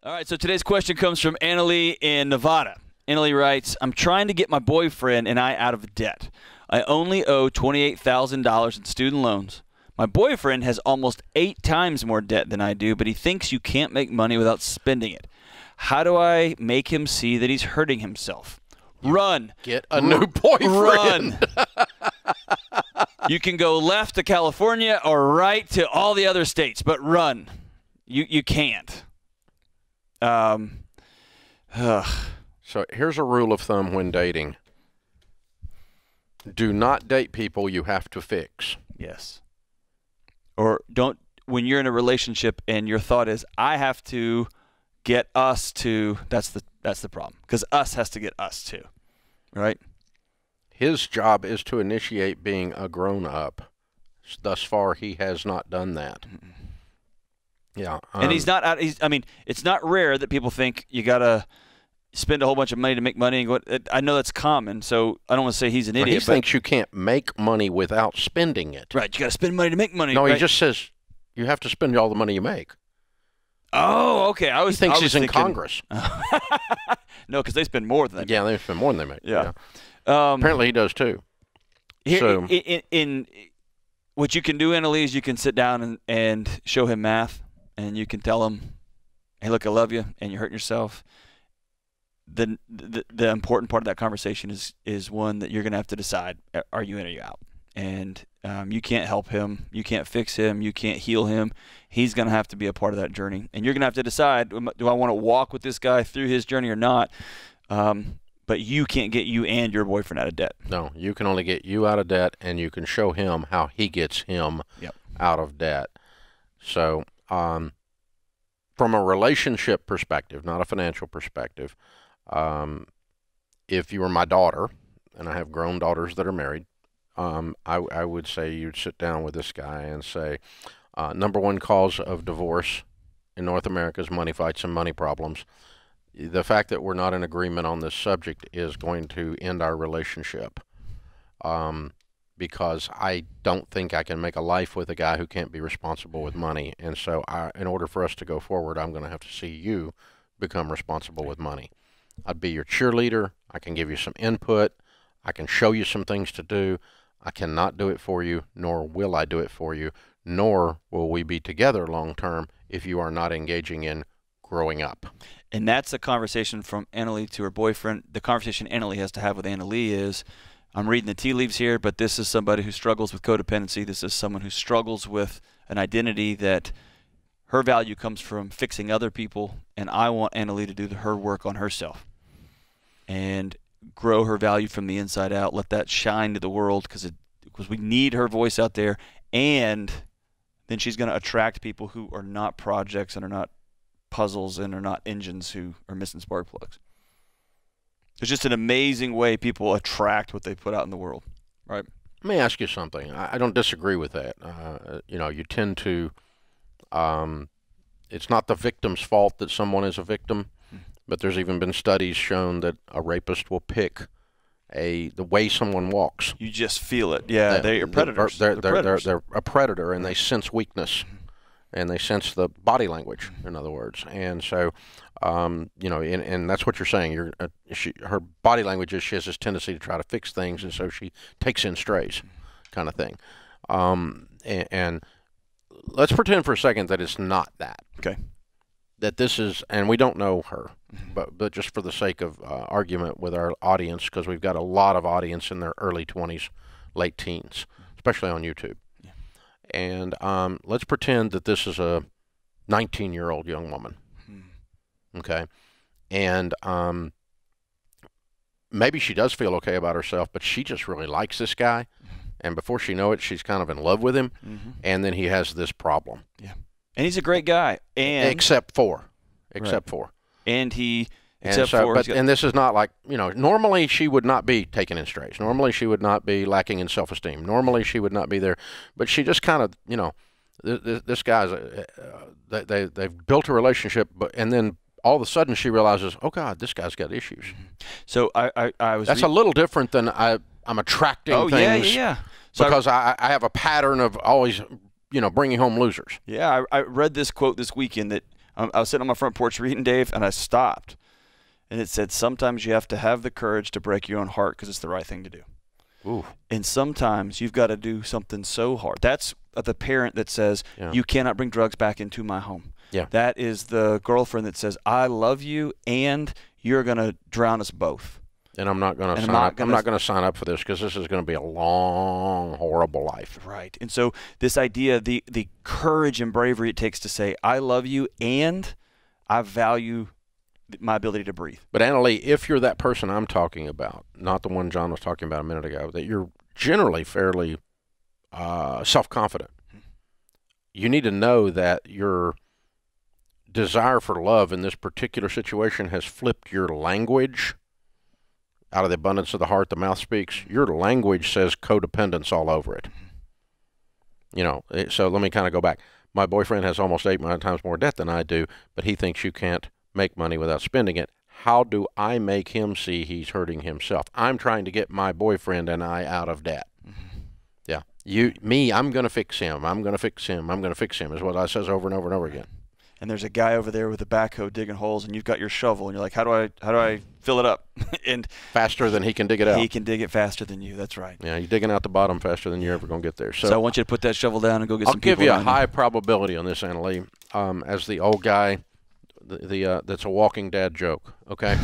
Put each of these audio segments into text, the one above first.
All right, so today's question comes from Annalie in Nevada. Annalie writes, I'm trying to get my boyfriend and I out of debt. I only owe $28,000 in student loans. My boyfriend has almost 8 times more debt than I do, but he thinks you can't make money without spending it. How do I make him see that he's hurting himself? Run. Get a new boyfriend. Run. You can go left to California or right to all the other states, but run. You can't. So here's a rule of thumb when dating. Do not date people you have to fix. Yes. Or don't, when you're in a relationship and your thought is, I have to get us to, that's the problem. Because us has to get us to, right? His job is to initiate being a grown-up. Thus far, he has not done that. Yeah. And he's not, I mean, it's not rare that people think you got to spend a whole bunch of money to make money. And go, I know that's common, so I don't want to say he's an idiot. He thinks you can't make money without spending it. Right, you got to spend money to make money. No, right? he just says you have to spend all the money you make. Oh, okay. He thinks he's in Congress. No, because they spend more than they make. Yeah, they spend more than they make. Yeah. Apparently he does too. Here, in what you can do, Annalie, is you can sit down and show him math, and you can tell him, hey, look, I love you, and you're hurting yourself. The important part of that conversation is one that you're going to have to decide, are you in or are you out? And you can't help him. You can't fix him. You can't heal him. He's going to have to be a part of that journey. And you're going to have to decide, do I want to walk with this guy through his journey or not? But you can't get you and your boyfriend out of debt. No, you can only get you out of debt, and you can show him how he gets him out of debt. So from a relationship perspective, not a financial perspective, if you were my daughter, and I have grown daughters that are married, I would say you'd sit down with this guy and say, number one cause of divorce in North America is money fights and money problems. The fact that we're not in agreement on this subject is going to end our relationship, because I don't think I can make a life with a guy who can't be responsible with money. And so in order for us to go forward, I'm going to have to see you become responsible with money. I'd be your cheerleader. I can give you some input. I can show you some things to do. I cannot do it for you, nor will I do it for you, nor will we be together long term if you are not engaging in growing up. And that's a conversation from Annalie to her boyfriend. The conversation Annalie has to have with Annalie is, I'm reading the tea leaves here, but this is somebody who struggles with codependency. This is someone who struggles with an identity that her value comes from fixing other people, and I want Annalie to do her work on herself and grow her value from the inside out. Let that shine to the world, because we need her voice out there, and then she's going to attract people who are not projects and are not puzzles and are not engines who are missing spark plugs. It's just an amazing way people attract what they put out in the world, right? Let me ask you something. I don't disagree with that. You know, you tend to, it's not the victim's fault that someone is a victim, but there's even been studies shown that a rapist will pick the way someone walks. You just feel it. Yeah, they're predators. They're a predator, and they sense weakness, and they sense the body language, in other words. And so, you know, and that's what you're saying. Her body language is she has this tendency to try to fix things, and so she takes in strays, kind of thing. And let's pretend for a second that it's not that. Okay. That this is, and we don't know her, but just for the sake of argument with our audience, because we've got a lot of audience in their early 20s, late teens, especially on YouTube. Yeah. And let's pretend that this is a 19-year-old young woman. Okay. And maybe she does feel okay about herself, but she just really likes this guy. And before she knows it, she's kind of in love with him. And then he has this problem. Yeah. And he's a great guy. And except for. And this is not like, you know, normally she would not be taking in strays. Normally she would not be lacking in self-esteem. Normally she would not be there. But she just kind of, you know, this guy's, they've built a relationship, and then all of a sudden she realizes, oh God, this guy's got issues. So I was. That's a little different than I'm attracting things. Yeah. So because I have a pattern of always, you know, bringing home losers. Yeah, I read this quote this weekend that I was sitting on my front porch reading, Dave, and I stopped. And it said, sometimes you have to have the courage to break your own heart because it's the right thing to do. Ooh. And sometimes you've got to do something so hard. That's the parent that says, you cannot bring drugs back into my home. Yeah. That is the girlfriend that says, I love you, and you're going to drown us both. And I'm not going to sign up. I'm not going to sign up for this because this is going to be a long, horrible life. Right. And so this idea, the courage and bravery it takes to say, I love you, and I value my ability to breathe. But Annalee, if you're that person I'm talking about, not the one John was talking about a minute ago, that you're generally fairly self-confident, you need to know that your desire for love in this particular situation has flipped your language. Out of the abundance of the heart, the mouth speaks. Your language says codependence all over it. You know, so let me kind of go back. My boyfriend has almost 8 times more debt than I do, but he thinks you can't make money without spending it. How do I make him see he's hurting himself? I'm trying to get my boyfriend and I out of debt. Yeah. I'm going to fix him. I'm going to fix him. I'm going to fix him is what I says over and over and over again. And there's a guy over there with a backhoe digging holes, and you've got your shovel, and you're like, how do I fill it up? And faster than he can dig it out. He can dig it faster than you. That's right. Yeah, you're digging out the bottom faster than you're ever going to get there. So I want you to put that shovel down and go get some people. I'll give you a high probability on this, Annalee. As the old guy, that's a walking dad joke, okay?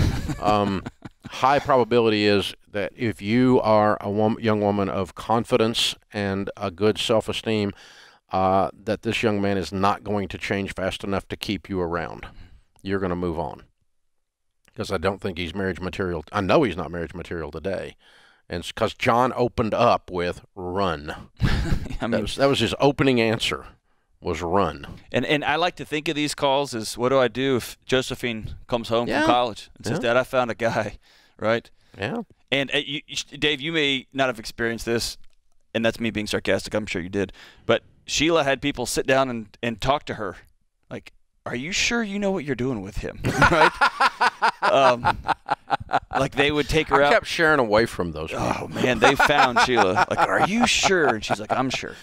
High probability is that if you are a young woman of confidence and a good self-esteem, that this young man is not going to change fast enough to keep you around. You're going to move on. Because I don't think he's marriage material. I know he's not marriage material today. And it's because John opened up with run. I mean, that was his opening answer, was run. And I like to think of these calls as, what do I do if Josephine comes home from college and says, Dad, I found a guy, right? Yeah. And Dave, you may not have experienced this, and that's me being sarcastic. I'm sure you did. But Sheila had people sit down and talk to her, like, are you sure you know what you're doing with him? Right? Like they would take her out. I kept sharing away from those people. Oh, man, they found Sheila. Like, are you sure? And she's like, I'm sure.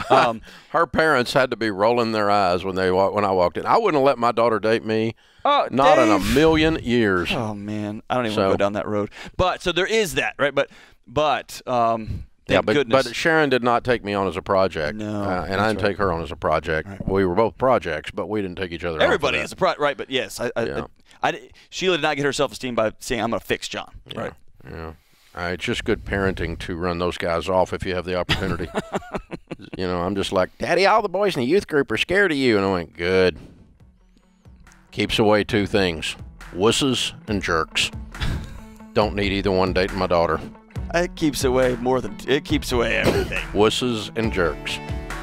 Her parents had to be rolling their eyes when I walked in. I wouldn't have let my daughter date me. Not Dave. in a million years. Oh, man. I don't even want to go down that road. But so there is that, right? But but Sharon did not take me on as a project. No, and I didn't take her on as a project. Right. We were both projects, but we didn't take each other on. Everybody is a project, right? But yes, Sheila did not get her self-esteem by saying, I'm going to fix John, right? Yeah. It's just good parenting to run those guys off if you have the opportunity. You know, I'm just like, Daddy, all the boys in the youth group are scared of you. And I went, good. Keeps away 2 things, wusses and jerks. Don't need either one dating my daughter. It keeps away everything. Wusses and jerks.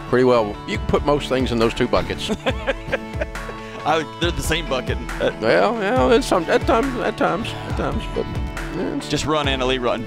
Pretty well, you can put most things in those 2 buckets. They're the same bucket. Well, at times, but just run, Annalee, run.